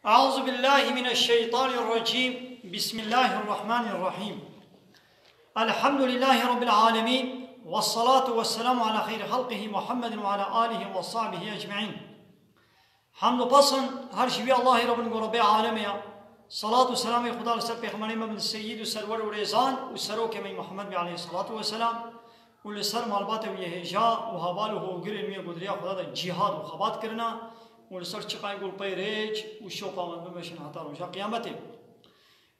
أعوذ بالله من الشيطان الرجيم. بسم الله الرحمن الرحيم. الحمد لله رب العالمين، والصلاة والسلام على خير خلقه محمد وعلى آله وصحبه أجمعين. حمد و پسند هر شبی الله رب رب عالمیا. صلاة و سلام خدا لسر پیغمبر من سید و سرور و ریزان و سرو که محمد علیه الصلاة والسلام و لسر مالبات و یهجا و حوالو و گرین می گذریا خدا دا جهاد و خبات کرنا و لسر چقای گل پی ریج و شوقا من بمشن حتی روشا قیامته.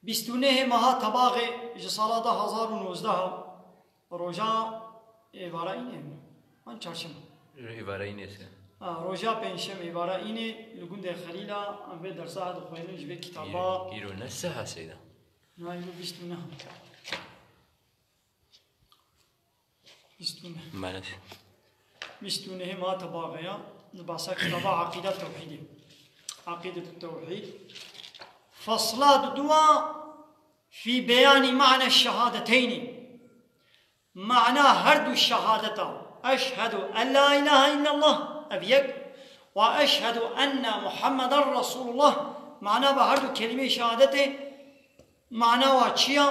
29 ماه تباغ جسالات 1019 روزا ایوارا اینه من چارشم ایوارا اینه سه روزا پنجشنبه ایوارا اینه لگون در خلیلا ام به درس ها دخوینه جبه کتابا ایرو نسه هستیده نه ایرو 29 معنی 29 ماه تباغ یا نباسا کتابا عقیده توحیدی عقیده التوحید فصلات دوا في بيان معنى الشهادتين. معنى هرد الشهادة أشهد أن لا إله إلا الله أبيك وأشهد أن محمد رسول الله. معنى بهرد كلمة شهادته معنى واتشيا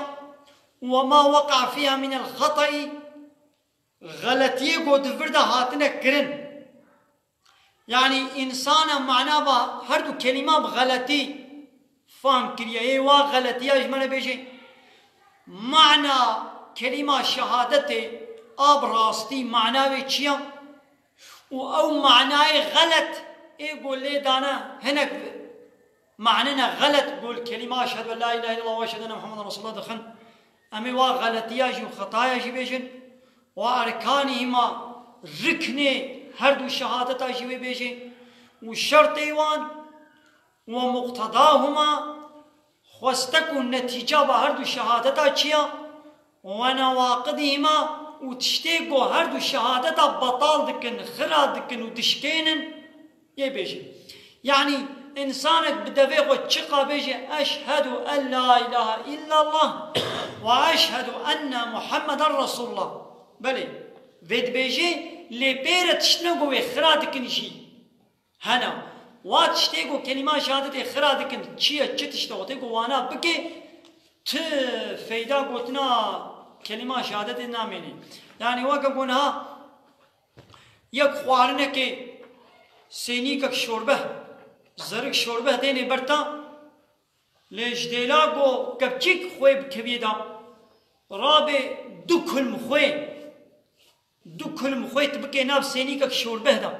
وما وقع فيها من الخطأ غلطية قد فرد هاتنا كرن. يعني إنسان معنى بهرد كلمة بغلطي فهم كريا ايه وا غلطية اجمانا بيجي معنى كلمة شهادته اب راستي معنى ويچيا او معنى غلط ايه قول لي دانا هناك معنى غلط قول كلمة اشهد ان لا اله الا الله واشهد ان محمد رسول الله دخن امي وا غلطية جو خطايا جي بيجن واركانهما ركن هردو شهادتا جي بيجي وشرط ايوان ومقتضاهما خواستكو النتيجة بهردو شهادتا چيا ونواقضهما وتشتيقو هردو شهادتا بطال دكن خرا دكن ودشكينن يبيجي. يعني إنسانك بدفيقو تشقى بيجي أشهد أن لا إله إلا الله وأشهد أن محمد رسول الله بلي بيد بيجي لبيرة تشتنقو خرا دكن جي هنا واتشتيقو كلمة شهادة خرا دكن چيا چتشتاوتيقو وانا بكي فيدا قوتنا كلمة شهادة ناميني. يعني واقع قولها يك خوارنه كي سينيكك شوربه زرق شوربه ديني برتا ليش ديلاقو كبچيك خوي بكبيدا رابي دكل مخوي تبكي ناب سينيكك شوربه دا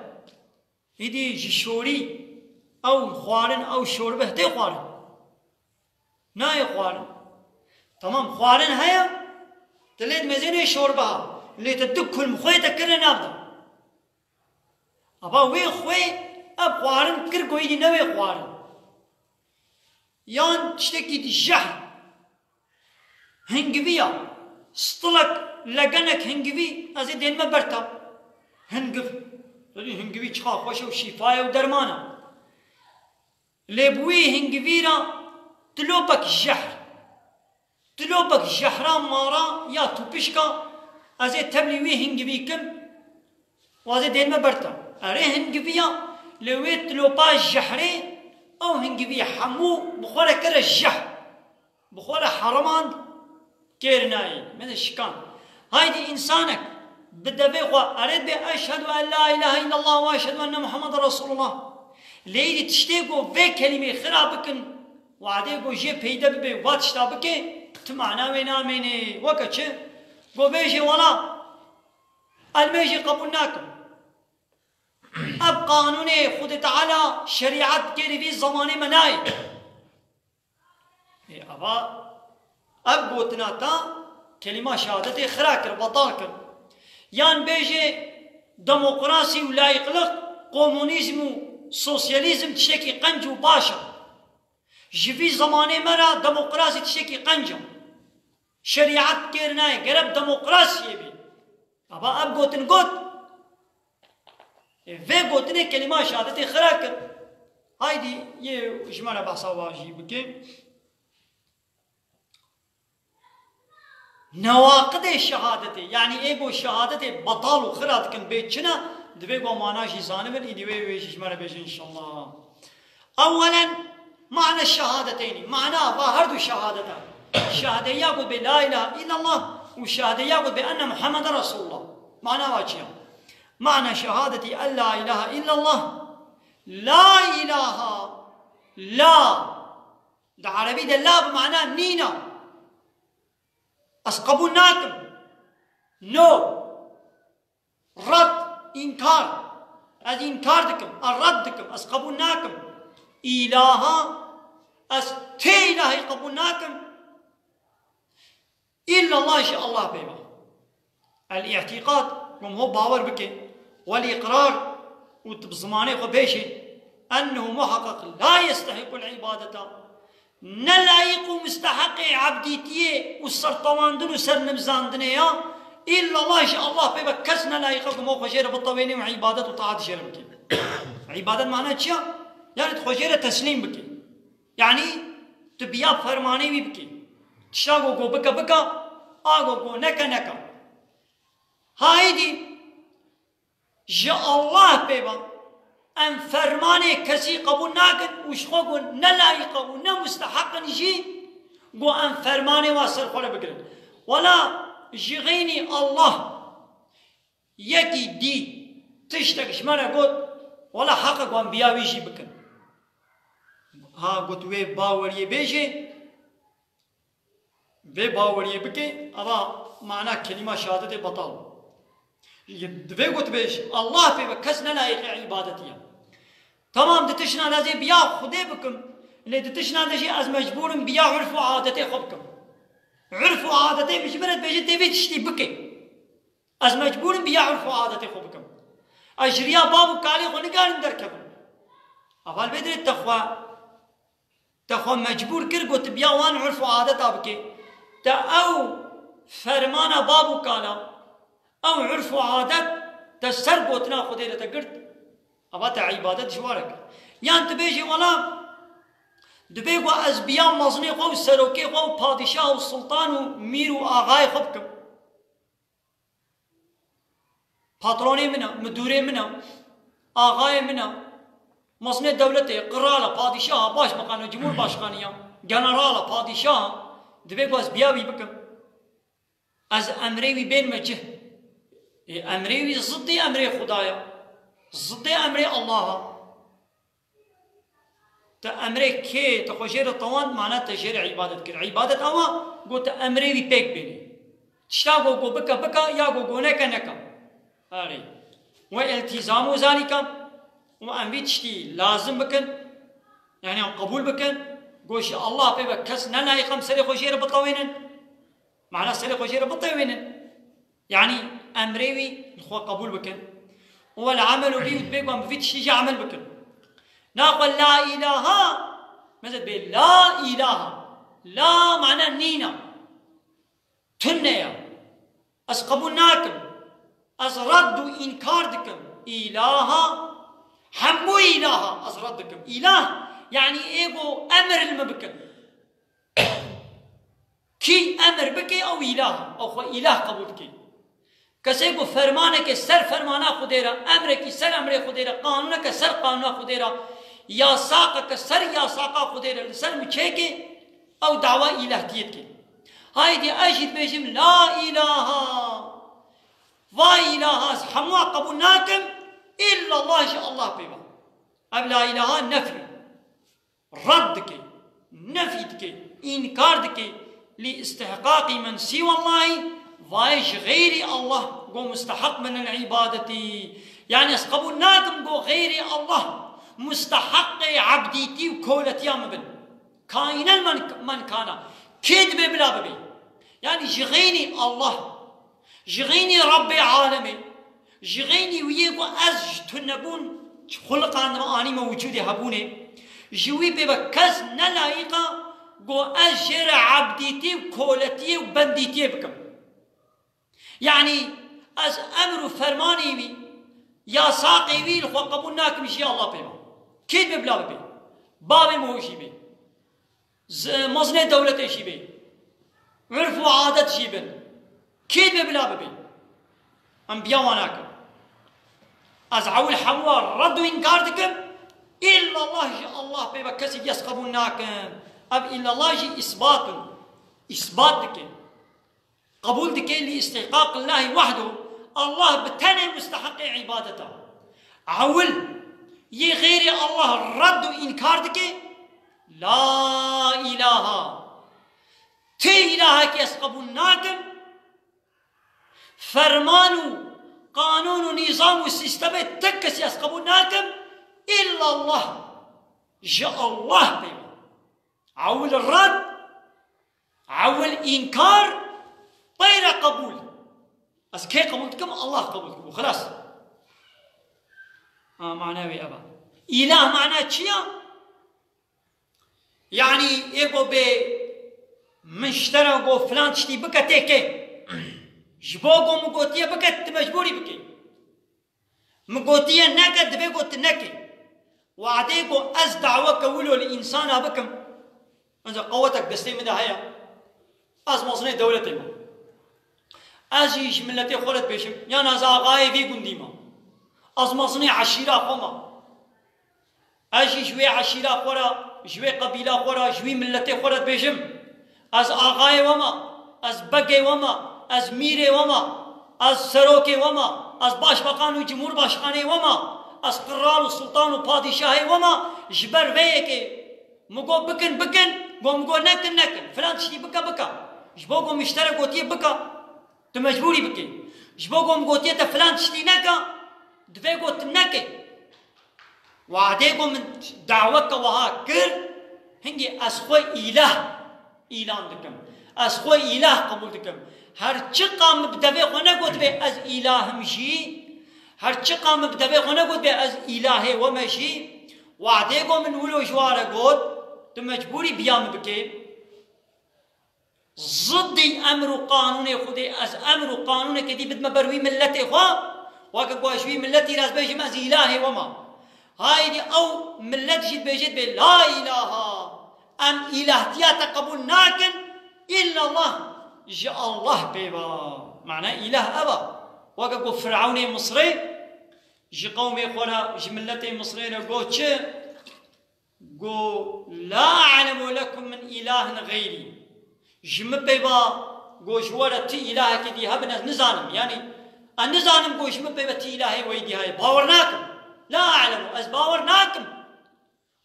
يدي جشوري او خوارن او شوربه دي خوارن ناي خوارن تمام خوارن هيا تليد مزيني شوربه اللي تدك المخوي تكرن نابدا ابا وي خوي اب خوارن كر كوي نوي خوارن يان تشتكي دي جهل هنگويا سطلك لگنك هنگوي ازي دين ما برتا هنگف هنگوي چخا خوش و شفای و درمانه لبوي هنگويرا تلوبك جحرا مارا يا توبشكا ازي تبلي هنگوي كم وازي دين ما برتا اري هنگويا لوي تلوبا جحري او هنگوي حمو بخورا كر الجح بخورا حرمان كيرناي من الشكان. هايدي انسانك بدفيقوا اريد باشهد ان لا اله الا الله واشهد ان محمد رسول الله ليدي تشتيقوا في كلمه خرابكن وعديقوا جي بيدا بي واتشتابكي تمعنا وين اميني وكتش قو بيجي ولا الميجي قبولناكم اب قانوني خود تعالى شريعت كيري في زماني مناي ابا اب قوتنا تا كلمه شهادتي خراكر بطالكم يان بيجي ديمقراطي ولا يقلق كومونيزم سوسياليزم تشتكي قنج وباشا جفي زماني مرا ديمقراطي تشتكي قنجم شريعت كيرناي قرب ديمقراطي يبي ابا اب قوتن قوت في قوتني كلمه شهادتي خراكر هايدي يه اجمالا بحثا واجي بكي نواقض الشهادة. يعني ايقو شهادة بطال وخرات كن بيتشنا دبيقو معناش يزانبن ايدي ويش مالا بيش ان شاء الله. اولا معنى الشهادتين معناه ظاهر الشهادتان الشهادة يقول بلا إله إلا الله والشهادة يقول بأن محمد رسول الله معناه واجهة معنى شهادة أن لا إله إلا الله لا إله لا ده عربي ده لا بمعنى نينا أسقبوا ناكم نو رد إنكار از إنكار دكم الرد دكم أسقبوا ناكم إله أس تي إله قبول ناكم إلا الله شاء الله بيبا الاعتقاد هو باور بك والإقرار وبزمانه خبيشي أنه محقق لا يستحق العبادة نلايق مستحق عبديتيه والسرطوان دنو سر نمزاندنيا إلا الله شاء الله بيبا كس نلايقكم موقع شيرا بالطويني وعبادة وطاعة شيرا بك عبادة معناها تشيا يعني تخوشيرا تسليم بك يعني تبيا فرماني بي بك تشاغو گو بكا بكا آغو گو نكا نكا هاي دي جاء الله بيبا أن فرماني كسي قبول ناكن وشخوغو نلايقا ونمستحقا نجي قو أن فرماني واسر خولا بكرن ولا جغيني الله يكي دي تشتك شمانا قد ولا حقق وانبياء ويجي بكن ها قلت وي باوري بيجي وي باوري بكي أبا معنى كلمة شهادة بطل دوی قلت بيش الله في بكسنا لايق عبادتي تمام دتشنا لازم بيا خدي بكم اللي دتشنا لازم از مجبور بيا عرف وعادتي خبكم عرف وعادتي مش مرد بيجي تبي تشتي بكي از مجبور بيا عرف وعادتي خبكم اجريا بابو كالي خوني قال ندركبم اول بدري تخوا مجبور كر قلت بيا وان عرف وعادتها بكي تا او فرمانا بابو كالا او عرف وعادت تسر قوتنا خدي لتقرد أبا عبادت جوارك يعني تبيجي ولا دبيقوا أزبياء مزني خو سروكي خو بادشاه والسلطان ومير وآغاي خبكم باتروني منا مدوري منا آغاي منا مزني دولتي قرالة بادشاه باش مقام جمهور باشخانية جنرالة بادشاه دبيقوا أزبياء بكم از أمري بين مجه أمري ضدي أمري خدايا ضد أمري الله تأمري كي تخوشير الطوان معناه تجير عبادة كر عبادة أما قلت أمري بيك بيني تشتاقو قو بكا بكا يا قو نكا نكا هاري والتزام ذلك وأمري تشتي لازم بكن يعني قبول بكن قوش الله بيبا كس نلا يقام سري خوشير بطوينن معناه سري خوشير بطوينن يعني أمري نخوا قبول بكن والعمل به وتبيقوا ما فيش شيء عمل بكن نقول لا إله ماذا بي لا إله لا معنى نينا تنيا أسقبناكم أزردوا إنكاردكم إله حمو إله أزردكم إله يعني إيجو أمر المبكن كي أمر بكي أو إله أو خو إله قبول بكي کسی کو فرمانے کے سر فرمانا خدیرا امر کی سر امر خدیرا قانون کا سر قانون خدیرا یا ساق کا سر یا ساقا خدیرا سر مچھے کے او دعوی الہیت کے هاي دي اجد بيجم لا اله وا اله حموا قبولناكم الا الله شاء الله بيبا اب لا اله نفي ردك نفيدك انكارك لاستحقاق من سوى الله وايش غير الله قو مستحق من العبادة يعني قبولناكم قو غير الله مستحق عبديتي وكولتي مبن كائنا من كان كيد بلا ببي يعني جغيني الله جغيني رب عالمي جغيني ويقو أز تنبون خلقان رآني موجود هبوني جوي ببكز نلايقا قو أجر عبديتي وكولتي وبنديتي بكم يعني از امر فرماني بي يا ساقي بي لخوا قبولناكم ان شاء الله بيما كيد ببلا بي بابي موشي بي مزني دولتي شي بي عرف وعادت شي بن كيد ببلا بي انبياء وناكم از عول حموار ردوا انكارتكم الا الله ان شاء الله بيبا كسي يس قبول ناكم أب إلا الله جي إثبات دكين قبول دكين لاستحقاق الله وحده الله بتنه مستحق عبادته عول غير الله رد وإنكار دكين لا إله تي إله كيس قبول ناكم فرمانو قانون ونظام والسيستم تكس يس قبول ناكم إلا الله جاء الله بيبا عول الرد عول إنكار غير قبول بس كي قبولتكم الله قبولتكم وخلاص معناه يا أبا إله معناه شيء يعني إيقو بي منشترى قو فلان تشتي بكا تيكي جبوغو مقوتية بكا تمجبوري بكي مقوتية نكا دبيقو تنكي وعديقو أز دعوة كولو الإنسان بكم أنزل قوتك دستي من هيا أز مصنع دولتي ما أزيش ملتي خورت بيشم يا نازا غاية في قنديما أز مصنع عشيرة خما أجي شوي عشيرة خورا شوي قبيلة خورا شوي ملتي خورت بيشم أز آغاية وما أز بقي وما أز ميري وما أز سروكي وما أز باشبقان وجمهور باشقاني وما أز قرار وسلطان وبادشاهي وما جبر ويكي مقو بكن مقو نكن فلان تشتي بكا جبوغو مشترك قوتيه بكا تمجبوري بكي جبوغو مقوتيه فلان تشتي نكا دفيقو تنكي وعديقو من دعوك وها كر هنجي أسخوي إله إيلان دكم أسخوي إله قبول دكم هر چقا مبدبه خونه قد به از إله مشي هر چقا مبدبه خونه قد به از إله ومشي وعديقو من ولو جواره قد تمجبوري بيام بكي ضدي أمر قانون خدي از أمر قانون كدي بدما بروي ملتي خوا واقع قواشوي ملتي راز بيجم از إله وما هاي دي أو ملت جد بيجد بي لا إله أم إلهتيات قبول ناكن إلا الله جاء الله بيبا معناه إله أبا واقع فرعون مصري جي قومي خورا جي ملتي مصري قو چه قو لا أعلم لكم من إله غيري جم بيبا قو جوارا تي إله كدي هبنا نزانم يعني النزانم قو جم بيبا تي إلهي ويدي هاي باورناكم لا أعلم أز باورناكم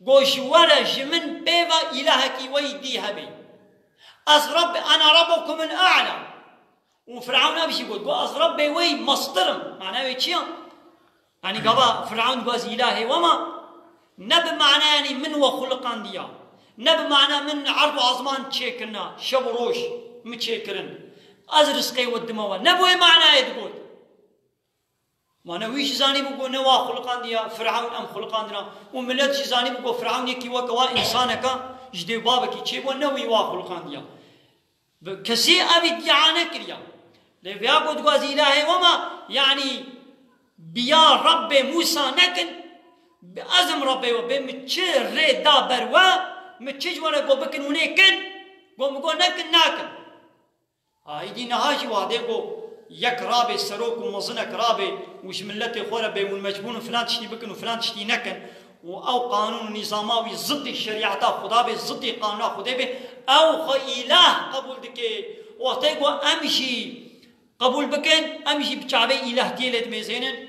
قو جوارا جمن بيبا إلهكي ويدي هبي أز رب أنا ربكم الأعلى وفرعون أبشي قلت أز ربي وي مصدرم معناه ويتشيا يعني قبا فرعون قاز إلهي وما نب معناه يعني من وخلقان ديا نب معناه من عرض عظمان تشيكرنا شب روش متشيكرن أز رزقي ودموا نبوي معناه يتقول معناه ويش زاني بقول نوا خلقان ديا فرعون أم خلقان دينا وملت زاني بقول فرعون يكي وكوا إنسانك جدي بابك يشيبوا نوي واخل خانديا كسي أبي ديانة كريا لبيا قد قاز إلهي وما يعني بيا رب موسى نكن بأزم ربي وبمتشر دا بروا متشج ولا قو بكن ونكن قو مقو نكن ناكن هاي دي نهاجي وهذا قو يك رابي سروك ومظنك رابي وش ملتي خورا بي والمجبون فلان تشتي بكن وفلان تشتي نكن أو قانون نظاماوي ضد الشريعة خدا به ضد قانون خدا به أو خ إله قبول دكي وقتها أمشي قبول بكن أمشي بشعبي إله تيلد ميزينن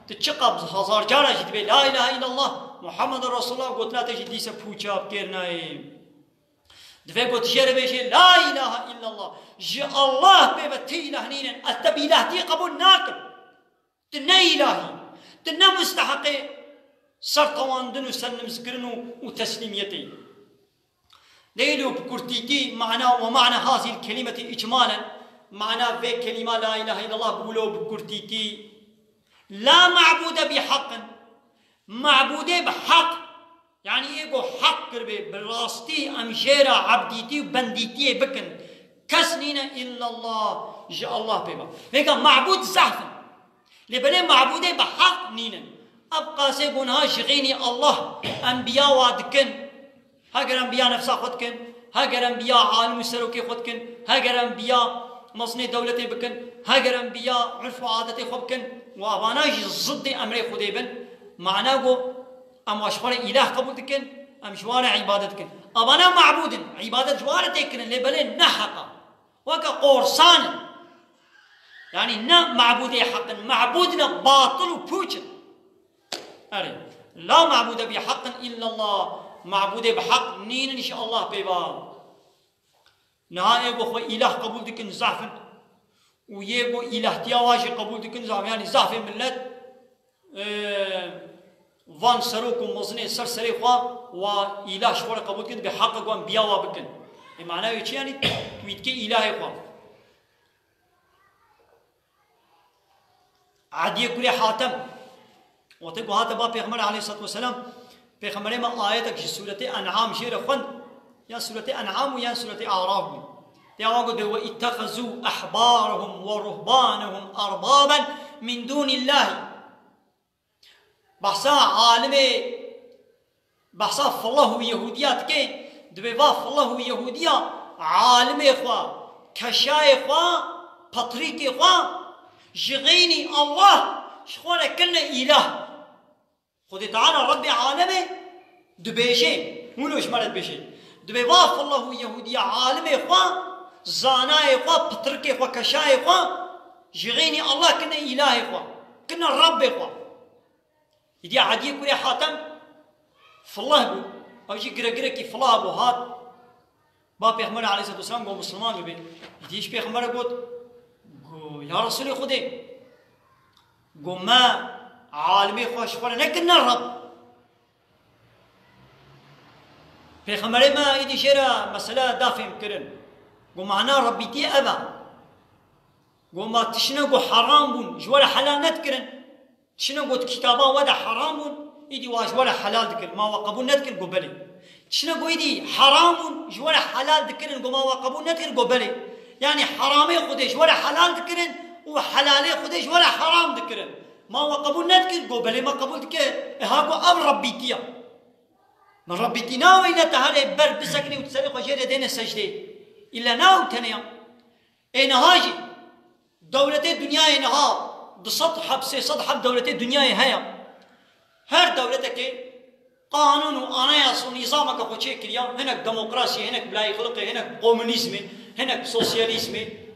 تتشقب هزار جارة جد به لا إله إلا الله محمد رسول الله قلت لا تجد ليس بوشاب كيرناي دفع قلت جرب شيء لا إله إلا الله جاء الله ببتي إله نينن أتبي إله تي قبول ناكم تنا إلهي تنا مستحقي سرطواندن وسلم زكرنو وتسليميتي ليلو بكرتيتي معناه ومعنى هذه الكلمة إجمالا معنى في كلمة لا إله إلا الله بقولوا بكرتيتي لا معبود بحق معبود بحق يعني إيقو حق كربي بالراستي أمجيرا عبديتي وبنديتي بكن كسنين إلا الله جاء الله بيبا لكن معبود زحف لبني معبود بحق نينا أبقى سيقونها شغيني الله أنبياء وادكن هاجر أنبياء نفسها خدكن هاجر أنبياء عالم السلوكي خدكن هاجر أنبياء مصنع دولتي بكن هاجر أنبياء عرف وعادتي خبكن وأباناج ضد أمري خديبن معناه أم أشخار إله قبول دكن ام جوار عبادت كن ابانا معبود عبادت جوار تكن لبلي نحق وكا قرصان يعني نا معبود حق معبودنا باطل وبوچن أري لا معبود بحق إلا الله معبود بحق نين إن شاء الله بيبا نهاية بخو إله قبول دكن زعفن ويبو إله تياواجي قبول دكن زعفن يعني زعفن ملت وان سروكم مزني سر سري خوا وإله شوار قبول دكن بحق قوان بياوا بكن معناه يجي يعني تويت كي إله خوا عادية كل حاتم وتقول هذا باب پیغمبر عليه الصلاة والسلام پیغمبر ما آياتك في سورة أنعام شير خون يا سورة أنعام ويا سورة أعراف يقول واتخذوا أحبارهم ورهبانهم أربابا من دون الله بحثا عالم بحثا فالله يهوديات كين دبوا فالله يهوديا عالم إخوة كشاي إخوة بطريق إخوة جغيني الله شخوانا كنا إله خذ تعالى ربي عالمي دبيشي ولوش مرد بيشي دبي واف الله يهودي عالمي إخوة زاناي إخوة بطرك إخوة كشاي إخوة جغيني الله كنا إله إخوة كنا رب إخوة يدي عادي كوري حاتم فالله بو أو يجي قرا كي فالله بو هاد با پیغمبر عليه الصلاة والسلام قو مسلمان بي يديش پیغمبر قوت يا رسولي خدي قو ما عالمي خوش فلا نكن الرب پیغمبر ما يدي شيرا مسألة دافهم كرن قو معنا ربيتي أبا قو ما تشنا قو حرام بون جوال حلال نتكرن تشنا قو كتابا ودا حرام بون يدي واش ولا حلال ذكر ما وقبول نتكرن قو بلي تشنا قو يدي حرام بون جوال حلال ذكرن قو ما وقبول نتكرن قو بلي يعني حرامي خديش ولا حلال ذكرن وحلالي خديش ولا حرام ذكرن ما هو قبول نذكر قو بلي ما قبول ذكر هاكو أب ربيتيا من ربيتي ناو إلا تهالي بر بسكني وتسرق وجيري دين السجدة إلا ناو تنيا إن هاجي دولتي الدنيا إنها بسطح بسطح دولتي الدنيا هيا هر دولتك قانون وأناياس ونظامك أخو كريا هناك ديمقراطية هناك بلاي خلقي هناك كومونيزم هناك سوسياليزم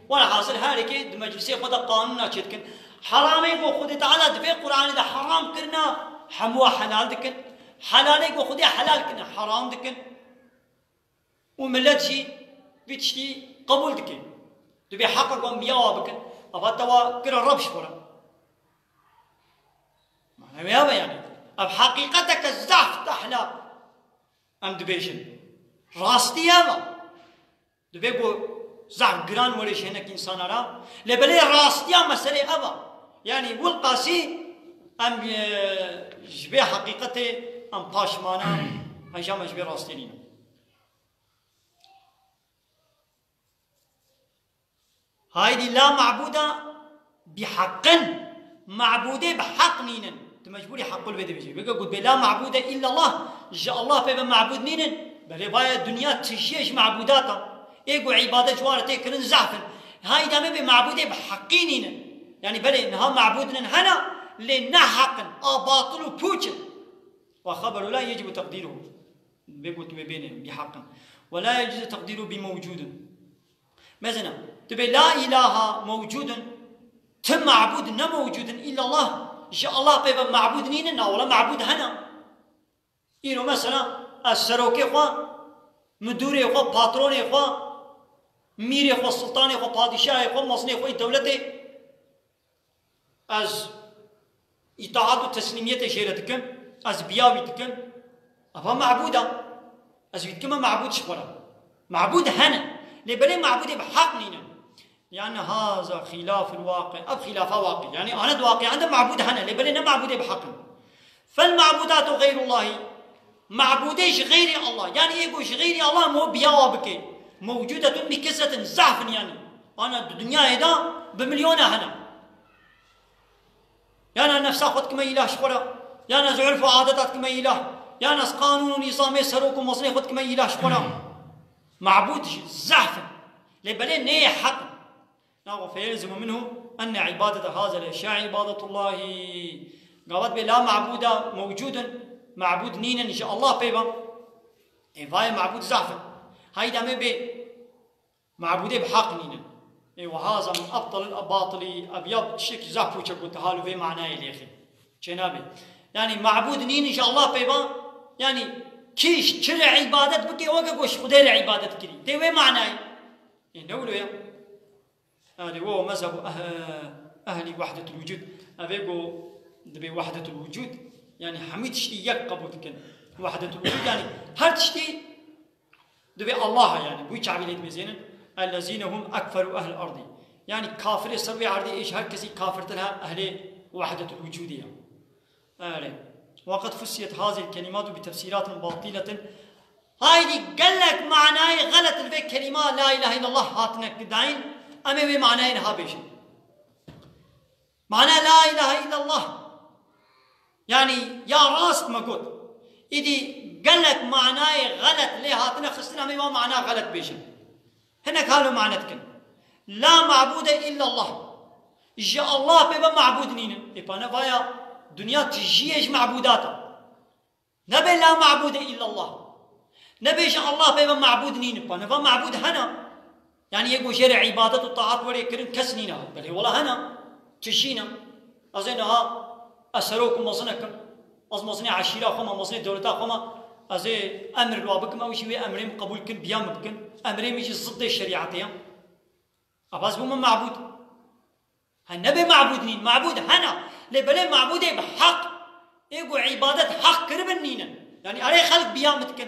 ولا حاصل هاريك مجلسي خدا قانون ناشدكن حرامي قو خدي تعالى دفي قرآن ده حرام كرنا حموا حلال دكن حلالي قو خدي حلال كنا حرام دكن وملت جي بتشتي قبول دكن دبي حقق وانبياء بكن أبغى كر الرب شفرا معناه يا يعني أب حقيقتك الزعف تحلا أم دبيشن راستي هذا دبي قو زعف جران وليش هناك إنسان را لبلي راستيا مسألة أبا يعني والقاسي أم جبي حقيقته أم باشمانا هجام جبي راستينا هايدي لا معبودة بحق معبودة بحق نينن تمجبوري حق البيت بيجي بيقول قد لا معبودة إلا الله جاء الله فيبقى معبود نينن بل بايا الدنيا تشيش معبوداتها إيقو عبادة جوارة كرن زعفن هاي دامي بمعبودة بحقينين يعني بلي إنها معبودنا هنا لنا حقا باطل وبوچن وخبر لا يجب تقديره بيقول بينهم بحقا ولا يجوز تقديره بموجود مثلا تبي لا إله موجود تم معبود نا موجود إلا الله جاء الله بيبقى معبود نيننا ولا معبود هنا إنه مثلا السروكي خوا مدوري خوا باتروني خوا ميري خو السلطاني خو بادشاهي خو مصني خو دولتي از اطاعت و تسليميت جيرتكم از بياويتكم ابا معبوده از بيتكم معبود شفرا معبود هنا لبلي معبود بحق نينا يعني هذا خلاف الواقع اب خلاف واقع يعني انا واقع عند معبود هنا لبلي معبود بحق فالمعبودات غير الله معبوديش غير الله يعني يقولش غير الله مو بياوبك موجودة بكسرة زعف يعني أنا الدنيا هدا بمليونة هنا يا أنا نفس أخذ كما إله شكرا يا أنا زعرف عادات كما إله يا ناس قانون ونظام يسروك ومصنع خذ كما إله شكرا معبود زعف لبلين نية حق فيلزم منه أن عبادة هذا الأشياء عبادة الله قالت بلا معبودة موجودا معبود نين إن شاء الله بيبا إيفاي معبود زعفن هاي دامي بي معبودي بحق نينا وهذا من أبطل الأباطل أبيض شك زعفو تشكو تهالو في معناه اليخي جنابي يعني معبود نين إن شاء الله بيبا يعني كيش شرع عبادت بكي وقا قوش خدير عبادت كري تيوي معناه نقولوا يا هذا هو مذهب أهل وحدة الوجود أبيقو دبي وحدة الوجود يعني حميد شتي يقبو تكن وحدة الوجود يعني هر شتي دبي الله يعني بوي شعبي بزين الذين هم أكثر أهل الأرض يعني كافر سروي عرضي إيش هر كسي كافر تلها أهل وحدة الوجودية وقد فسرت هذه الكلمات بتفسيرات باطلة هايدي قال لك معناه غلط الفي كلمة لا إله إلا الله هاتنا كدعين أما بمعناه إنها بيش معنى لا إله إلا الله يعني يا راست ما قلت إذا قال لك معناه غلط ليه هاتنا خصنا ما معناه غلط بيش هنا قالوا معناتك لا معبود إلا الله جاء الله بيبا معبود نينا إبانا بايا دنيا تجيج معبوداتا نبي لا معبود إلا الله نبي جاء الله بيبا معبود نينا إبانا با معبود هنا يعني يقول شرع عبادة الطاعات ولي كرن كسنينا بل والله هنا تجينا أزينها أسروكم مصنكم مصنع عشيرة خما مصنع دولتا خما أزي أمر الوابكم أو شيء أمرين قبول كن بيام بكن أمرين ميجي ضد الشريعة أباز بوم معبود هالنبي معبودين معبود هنا لبلا معبود بحق يقول عبادة حق كربنينا يعني عليه خلق بيام بكن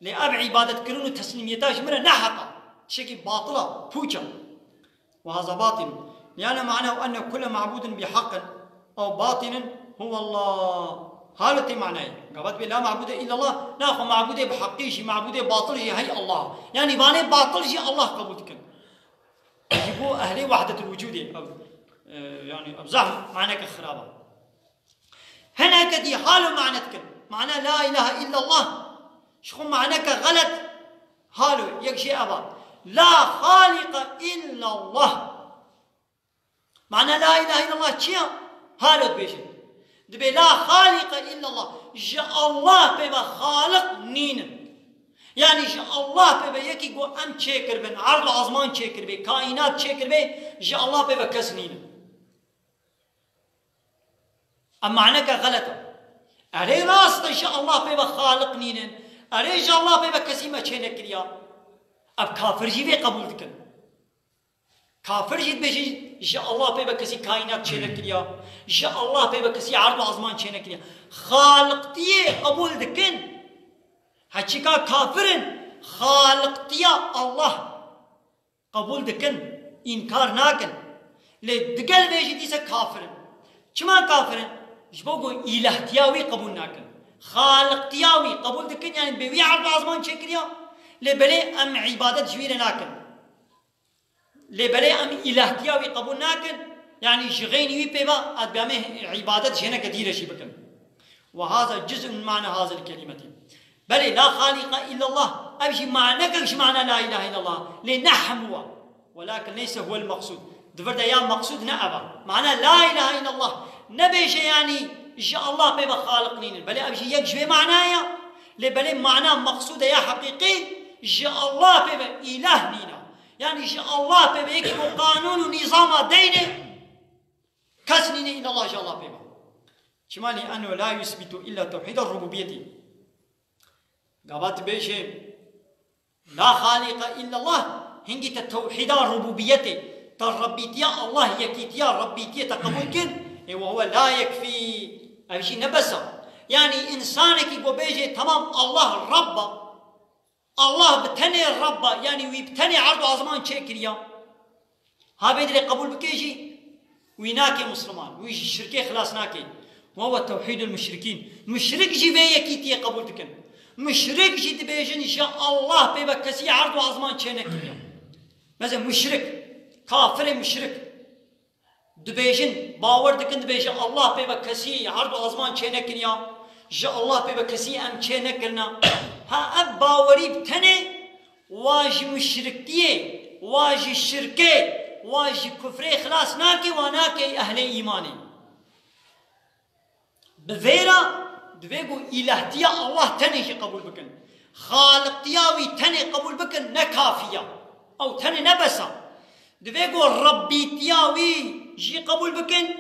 لأب عبادة كرون وتسليميتاش مرة نحقا شيء باطلة بوجا وهذا باطل يعني معناه أن كل معبود بحق أو باطل هو الله هالتي معناه قبض لا معبود إلا الله ناخذ معبود بحقيش معبود باطل هي الله يعني باني باطل شيء الله قبولك يجيبوا أهل وحدة الوجود يعني أبزح معناك خرابة هنا كدي حاله معناتك معناه لا إله إلا الله شو معناك غلط حاله يكشي أبا لا خالق إلا الله معنى لا إله إلا الله شيء حاله بيجي دبي لا خالق إلا الله جاء الله بيبا خالق نين يعني جاء الله بيبا يكي قو أم تشكر بين عرض عظمان تشكر بي كائنات تشكر بي جاء الله بيبا كس نين أما معناك غلطة أري راست جاء الله بيبا خالق نين أري جاء الله بيبا كسيمة تشينك ريا أب كافر جيبي قبول دكن كافر جيت بيجي جاء الله بيبا كسي كائنات تشينك ريا جاء الله بيبا كسي عرض عظمان تشينك ريا خالقتي قبول دكن هاتشيكا كافرن خالقتي الله قبول دكن إنكار ناكن لدقل بيجي ديسا كافرن كما كافرن جبوكو إلهتياوي قبول ناكن خالقتياوي قبول دكن يعني بيوي عرض عظمان تشينك ريا لبلي أم عبادة جوير ناكن لبلي أم إلهتياوي قبول ناكن يعني جغيني وي بيبا أدبامه عبادة جهنا كثيرة شي بكن وهذا جزء من معنى هذه الكلمة بل لا خالق إلا الله أبشي معنى معنى لا إله إلا الله لنحموا ولكن ليس هو المقصود دفرد يا مقصود نأبا معنى لا إله إلا الله نبيش يعني جاء الله بيبا خالق نين بل أبشي يكشف معنايا لبل معنى مقصود يا حقيقي جاء الله بيبا إله نينا يعني جاء الله بيبا يكتب قانون ونظام دينه كسنين إلى الله جاء الله بيبا شمالي أنه لا يثبت إلا توحيد الربوبية قابات بيشي لا خالق إلا الله هنجي توحيد الربوبية تربيتيا الله يكيتيا ربيتيا تقبلكن وهو لا يكفي أبشي نبسا يعني إنسانك يقول بيجي تمام الله رب الله بتني الرب يعني ويبتني عرض عظمان شكريا ها بيدري قبول بكيجي ويناكي مسلمان ويجي الشركي خلاص ناكي وهو توحيد المشركين مشرك جي بي يكيتي قبول تكن مشرك جي تبيجن إن شاء الله بيبا كسي عرض عظمان شكريا مثلا مشرك كافر مشرك دبيجن باور دكن دبيجن الله بيبا كسي عرض عظمان شكريا جاء الله بيبا كسي أم شكرنا ها أب باوري بتني واجي مشركتيه واجي الشركة واجي كفري خلاص ناكي وناكي أهل إيماني بفيرا دبيقو إلهتيا الله تنيش قبول بكن خالق تياوي تني قبول بكن نكافية أو تني نبسا دفيقو ربي تياوي جي قبول بكن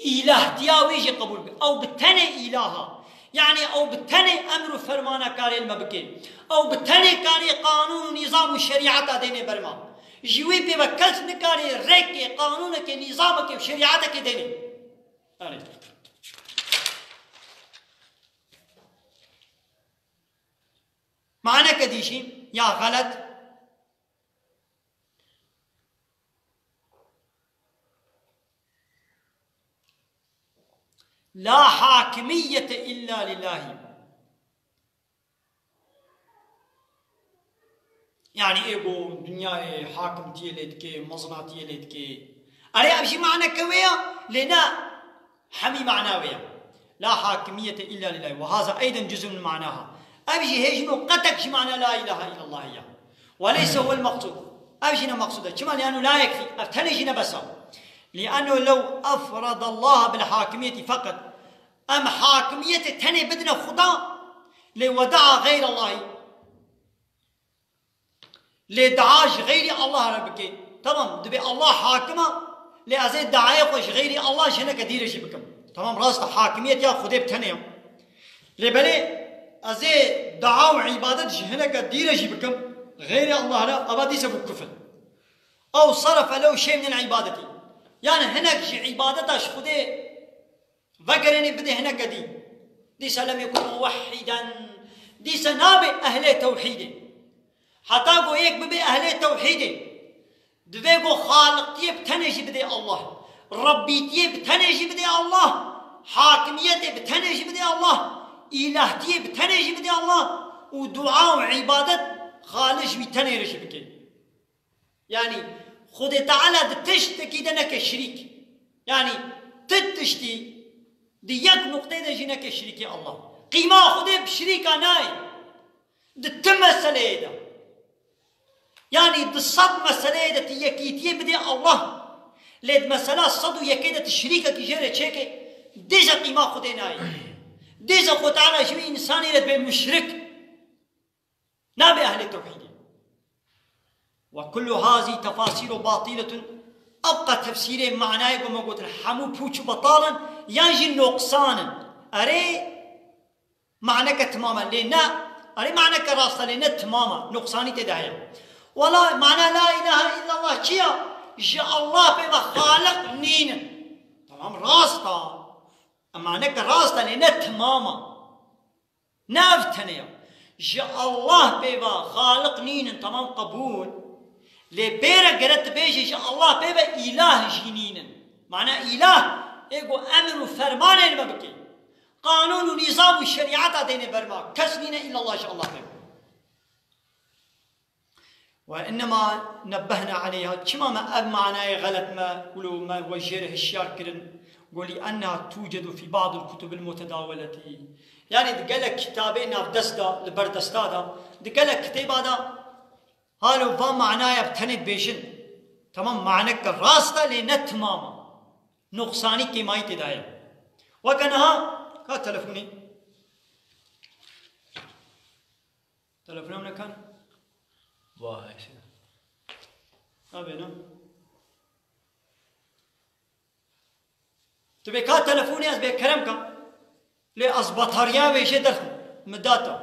إله تياوي جي قبول بكن أو بتني إلها يعني أو بتني أمر فرمانا كاري المبكين أو بتني كاري قانون نظام الشريعة ديني برما جوي بي بكلت نكاري ريكي قانونك نظامك وشريعتك ديني معنى كديشي يا غلط لا حاكمية إلا لله يعني إيجو دنيا حاكم تيلتك مصنع تيلتك أري أمشي معنى كويا لنا حمي معناويا لا حاكمية إلا لله وهذا أيضا جزء من معناها أمشي هيجنو قتك معنى لا إله إلا الله هي وليس هو المقصود أمشي مقصوده كما لأنه لا يكفي أفتنجي بسا لأنه لو أفرض الله بالحاكمية فقط أم حاكمية تني بدنا خدا لودع غير الله لدعاش غير الله ربك تمام دبي الله حاكمة لأزيد دعايقش غير الله شنك ديرش بكم تمام راست حاكمية يا خدي بتنيم لبلي أزيد دعاو عبادت شنك ديرش بكم غير الله لا أبدي سبب كفر أو صرف له شيء من العبادة يعني هناك عبادتش خدي فقرني بدي هناك دي لم يكن موحدا دي سنابي أهل توحيد حتى قو يك ببي أهل توحيد دفيقو خالق تيب تنجي بدي الله ربي تيب تنجي بدي الله حاكمية بتنجي بدي الله إله تيب تنجي بدي الله ودعاء وعبادة خالج بتنجي بكي يعني خد تعالى تشتكي دنك الشريك يعني تتشتي دي يك نقطة جنك الشريك الله قيمة خدي بشريكة ناي دتمثل ده يعني دصد مسألة ده تيكيتيه بدي الله لد مسألة صدو يكيدة الشريكة كجيرة تشيكي ديجا قيمة خدي ناي ديجا خد تعالى شوي إنساني لد بمشرك نابي أهل التوحيد وكل هذه تفاسير باطلة أبقى تفسيره معناه كما قلت حمو بوش بطالا ينجي نقصانا أري معناك تماما لنا أري معناك راستا لنا تماما نقصاني تدايا ولا معنى لا إله إلا الله كيا جاء الله بيبا خالق نين تمام راستا معناك راستا لنا تماما نافتنيا جاء الله بيبا خالق نين تمام قبول لبيرا قرأت بيجي الله بيبا إله جنين معنى إله إيقو أمر فرمان ما بكي قانون ونظام الشريعة دين برما كسنين إلا الله شاء الله بيبا وإنما نبهنا عليها كما ما أب معناه غلط ما قولوا ما وجهه الشيار كرن قولي أنها توجد في بعض الكتب المتداولة يعني دقالك كتابين بدستا لبردستا دا دقالك كتاب هذا هالو فا معناه بتند بيشن تمام معناك راستا لنا تماما نقصاني كماي تدايا وكانها كا تلفوني من كان واه سيدنا أبينا تبي كا تلفوني أز بكرمك لأز بطاريا ويشي دخل مداتا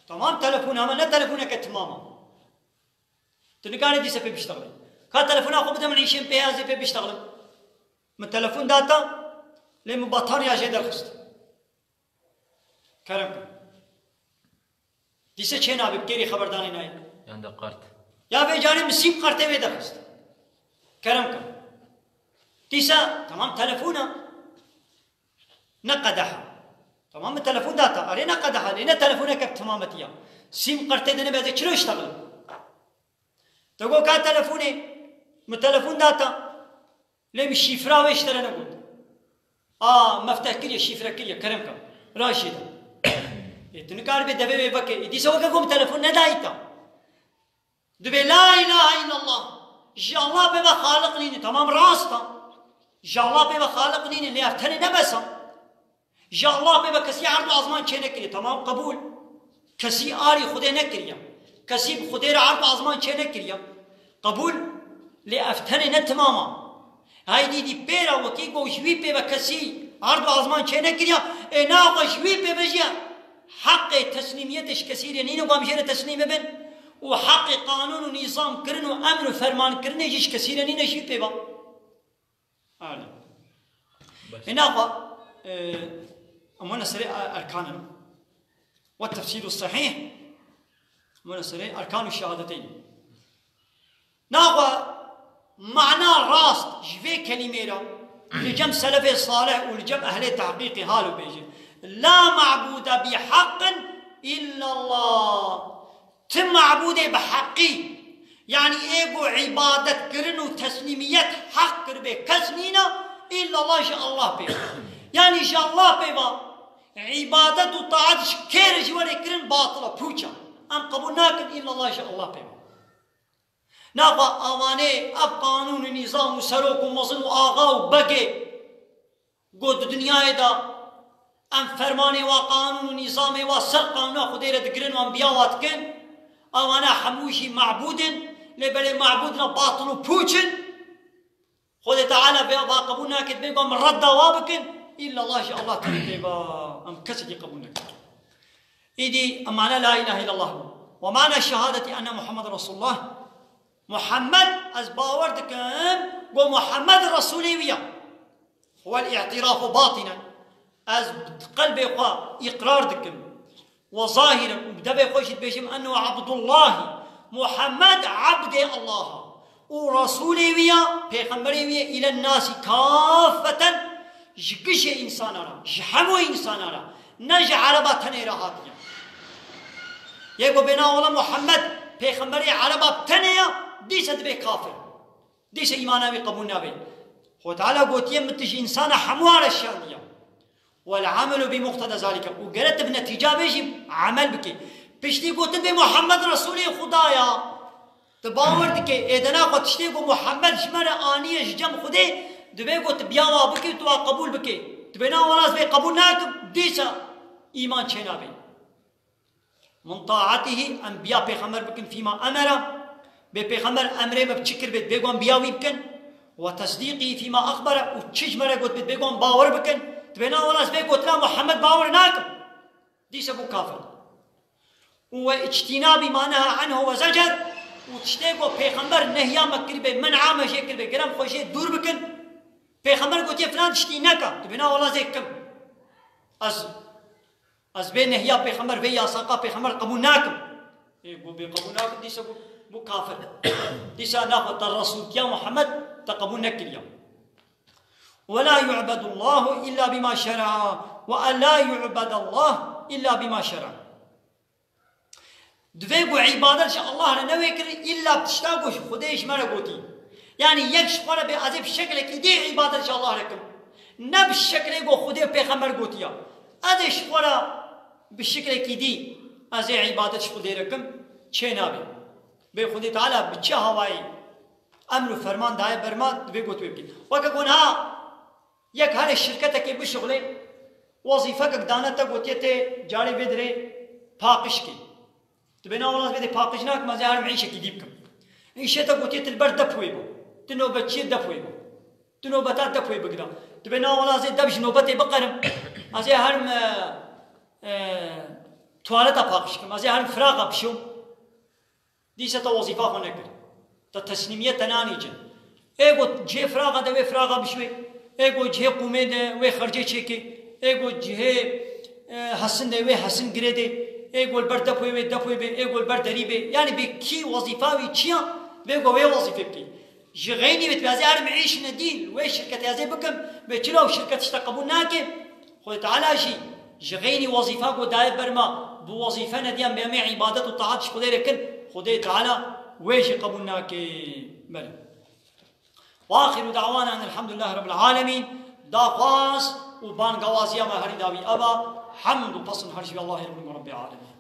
تمام تلفون هما نا تلفونك تماما تنقاني دي سبب بيشتغل كا تلفون أخو بدأ من 20 بيازي بي بيشتغل من تلفون داتا لما بطاريا جي درخست كرمك دي سچينا بكيري خبرداني ناي عندك قرط يا بي جاني مسيب قرطي بي درخست كرمك تيسا تمام تلفونا نقدها تمام التلفون داتا أري نقدها لأن تلفونك بتمامتيا سيم قرطي دنا بيزي شلو يشتغل تقول كان تلفوني متلفون داتا لم الشفرة ويشتري نقول مفتاح كلية شفرة كلية كرمك راشد تنكار بدبي بكي دي سوى كم تلفون ندايتا دبي لا إله إلا الله جا الله بيبا خالقني تمام راستا جا الله بيبا خالقني اللي أفتني نبسا جا الله بيبا كسي عرض أزمان كينك تمام قبول كسي آري خدي نكريا كسي بخدي رعب عظمان چه نكريا قبول لأفتن تماما هاي دي بيرا وكي قو شوي بيبا كسي عرض عظمان چه نكريا ناقا شوي بيبا جيا حق تسليميتش كثير نينو قامشير تسليم بن وحق قانون ونظام كرن وأمن وفرمان كرن يجيش كثير نينو شوي بيبا ناقا أمونا سريع أركاننا والتفسير الصحيح أمونا سريع أركان الشهادتين ناقا معنى راست جوي كلمة لجم سلف الصالح ولجم أهل تحقيق هالو بيجي لا معبود بحق إلا الله تم معبود بحقي يعني إيقو عبادة كرن وتسليمية حق كربه كسنينا إلا الله شاء الله بيه يعني شاء الله بيه عبادة وطاعة كير جوار كرن باطلة بوچا أم قبولناكن إلا الله شاء الله بيه ناقا آواني أب قانون ونظام وسروك ومظن وآغا وبقى قد دنيا دا أم فرماني وقانون ونظام وسر قانون خدير دقرن وانبياء واتكن آوانا حموشي معبود لبالي معبودنا باطل وبوچن خد تعالى بيضا قبولنا كتبين من رد وابكن إلا الله شاء الله تريد أم كسجي قبولنا إيدي أمانا لا إله إلا الله ومعنى شهادة أن محمد رسول الله محمد از باور دكم ومحمد رسولي ويا هو الاعتراف باطنا از قلب إقرار دكم وظاهرا وبدأ خوش بيجم أنه عبد الله محمد عبد الله ورسولي ويا بيغمبري ويا إلى الناس كافة جقش إنسان را جحمو إنسان را نجع عربا تنيرا هاتيا يقول بنا والله محمد بيغمبري عربا تنيا ديش دبي كافر ديش إيمانا بقبول نبي هو تعالى قلت يمتج إنسان حموار الشانية والعمل بمقتضى ذلك وقالت بنتيجة بيجي عمل بك بيشتي قلت بمحمد رسول خدايا تباور دكي إذا قلت تشتي محمد شمر آنية جم خدي دبي قلت بياوا بكي تو قبول بكي تبينا وناس بي قبول ناكم ديش إيمان شينا بي من طاعته أنبياء بيغمبر بكن فيما أمر بيغمبر أمره بتشكر بيت بيقوم بياوي بكن وتصديقه فيما أخبره وتشج مرة قلت بيت بيقوم باور بكن تبينا وناس بيقول لا محمد باور ناكم ديس أبو كافر واجتناب ما نهى عنه وزجر وتشتاقوا بيغمبر نهيا مكر بي منع ما شكر بي قرام خوشي دور بكن بيغمبر قلت يا فلان تشتيناك تبينا ولا زيكم از بين نهيا بيغمبر ويا ساقا بيغمبر قبول ناكم يقول بقبول ناكم ديس أبو كافر ديس ناخذ الرسول يا محمد تقبل نكريا ولا يعبد الله إلا بما شرع وألا يعبد الله إلا بما شرع دفيقوا عبادة شاء الله لنويكر إلا بتشتاقوا خديش مرقوتي يعني يكش قرأ بأذيب شكل كدي عبادة شاء الله لكم نبش شكل يقول خدي بيخمر قوتيا أذيش قرأ بالشكل كدي أذي عبادة خدي لكم چه بخدي تعالى بچه هواي امر فرمان داي برمان بيقول تويبكي وكون ها يك هر الشركه كي بشغله وظيفه دانته قوتيته جاري بدري فاقشكي تبينا والله بدي فاقشناك ما زهر معيشه كي ديبكم عيشته قوتيته البرد دفويبو تنو بچي دفويبو تنو بتا دفوي بقرا تبينا والله زي دبش نوبتي بقرم ازي هرم توالتا فاقشكم ازي هرم فراغ بشو ديسة وظيفة هناك تسليمية تنانيجن ايغو جه فراغ ده وفراغ بشوي ايغو جه قومه ده وخرجه چيكي ايغو جه حسن ده وحسن گرده ايغو البرد دفوي دفوي به ايغو البرد ريبه يعني بكي وظيفه وي چيا بيغو وي وظيفه بكي جغيني بتبازي ار معيش نديل وي شركه ازي بكم بتلو شركه تقبل ناكي خو تعالى شي جغيني وظيفه قو داي برما بوظيفه نديان بما عبادت وطاعات شكو لكن خدي تعالى ويش قبولنا كي بل واخر دعوانا ان الحمد لله رب العالمين داقاس وبان قوازيا ما هري داوي ابا حمد وبصن هرشي الله رب العالمين